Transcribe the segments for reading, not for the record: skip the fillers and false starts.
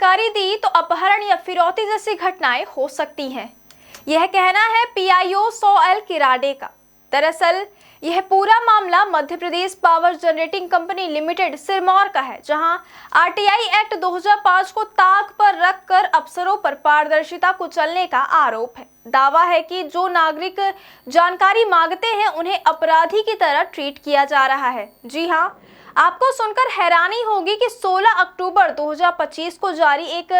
जानकारी दी तो अपहरण या फिरौती जैसी घटनाएं हो सकती हैं। यह कहना है पीआईओ सोएल किराडे का। दरअसल यह पूरा मामला Madhya Pradesh power generating company limited Sirmaur का है, जहां आरटीआई एक्ट 2005 को ताक पर रखकर अफसरों पर पारदर्शिता कुचलने का आरोप है। दावा है कि जो नागरिक जानकारी मांगते हैं उन्हें अपराधी की तरह ट्रीट किया जा रहा है। जी हां, आपको सुनकर हैरानी होगी कि 16 अक्टूबर 2025 को जारी एक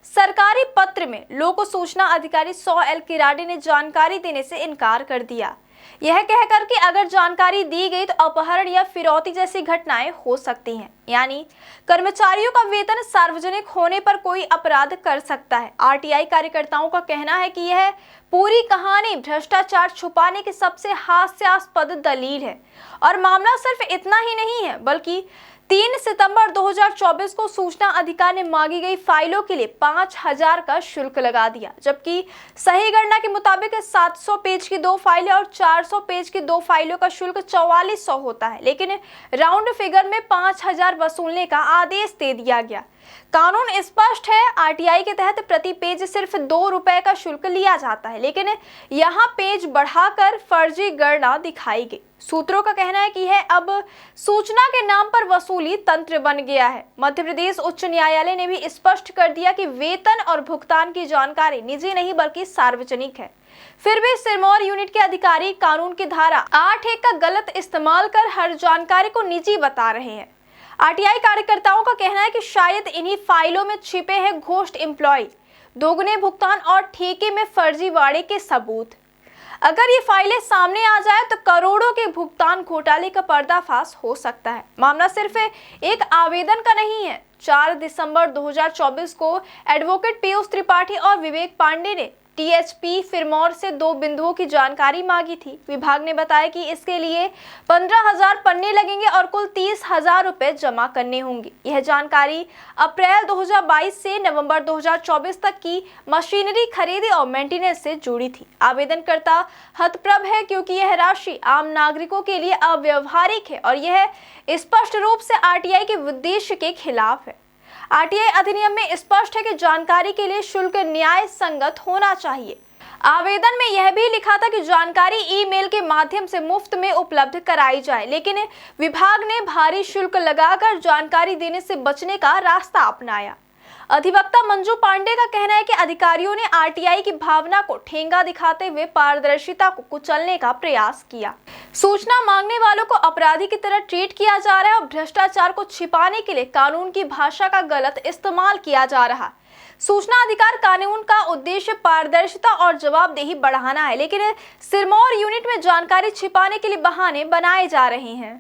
सरकारी पत्र में लोक सूचना अधिकारी सोएल किराडे ने जानकारी देने से इनकार कर दिया, यह कहकर कि अगर जानकारी दी गई तो अपहरण या फिरौती जैसी घटनाएं हो सकती हैं। यानी कर्मचारियों का वेतन सार्वजनिक होने पर कोई अपराध कर सकता है। आरटीआई कार्यकर्ताओं का कहना है कि यह पूरी कहानी भ्रष्टाचार छुपाने की सबसे हास्यास्पद दलील है। और मामला सिर्फ इतना ही नहीं है, बल्कि 3 सितंबर 2024 को सूचना अधिकार ने मांगी गई फाइलों के लिए 5000 का शुल्क लगा दिया, जबकि सही गणना के मुताबिक 700 पेज की 2 फाइलें और 400 पेज की 2 फाइलों का शुल्क 4400 होता है, लेकिन राउंड फिगर में 5000 वसूलने का आदेश दे दिया गया। कानून स्पष्ट है, आरटीआई के तहत प्रति पेज सिर्फ 2 रुपए का शुल्क लिया जाता है, लेकिन यहाँ पेज बढ़ाकर फर्जी गणना दिखाई गई। सूत्रों का कहना है कि यह अब सूचना के नाम पर वसूली तंत्र बन गया है। मध्य प्रदेश उच्च न्यायालय ने भी स्पष्ट कर दिया कि वेतन और भुगतान की जानकारी निजी नहीं बल्कि सार्वजनिक है। फिर भी सिरमौर यूनिट के अधिकारी कानून की धारा 8(1) का गलत इस्तेमाल कर हर जानकारी को निजी बता रहे हैं। आरटीआई कार्यकर्ताओं का कहना है कि शायद इन्हीं फाइलों में छिपे हैं घोस्ट एम्प्लॉय, दोगुने भुगतान और ठेके में फर्जीवाड़े के सबूत। अगर ये फाइलें सामने आ जाए तो करोड़ों के भुगतान घोटाले का पर्दाफाश हो सकता है। मामला सिर्फ एक आवेदन का नहीं है। 4 दिसंबर 2024 को एडवोकेट पीयूष त्रिपाठी और विवेक पांडे ने टीएचपी सिरमौर से 2 बिंदुओं की जानकारी मांगी थी। विभाग ने बताया कि इसके लिए 15,000 पन्ने लगेंगे और कुल 30,000 रुपए जमा करने होंगे। यह जानकारी अप्रैल 2022 से नवंबर 2024 तक की मशीनरी खरीदी और मेंटेनेंस से जुड़ी थी। आवेदनकर्ता हतप्रभ है क्योंकि यह राशि आम नागरिकों के लिए अव्यवहारिक है और यह स्पष्ट रूप से आरटीआई के उद्देश्य के खिलाफ है। आरटीआई अधिनियम में स्पष्ट है कि जानकारी के लिए शुल्क न्याय संगत होना चाहिए। आवेदन में यह भी लिखा था कि जानकारी ईमेल के माध्यम से मुफ्त में उपलब्ध कराई जाए, लेकिन विभाग ने भारी शुल्क लगाकर जानकारी देने से बचने का रास्ता अपनाया। अधिवक्ता मंजू पांडे का कहना है कि अधिकारियों ने आरटीआई की भावना को ठेंगा दिखाते हुए पारदर्शिता को कुचलने का प्रयास किया। सूचना मांगने वालों को अपराधी की तरह ट्रीट किया जा रहा है और भ्रष्टाचार को छिपाने के लिए कानून की भाषा का गलत इस्तेमाल किया जा रहा है। सूचना अधिकार कानून का उद्देश्य पारदर्शिता और जवाबदेही बढ़ाना है, लेकिन सिरमौर यूनिट में जानकारी छिपाने के लिए बहाने बनाए जा रहे हैं।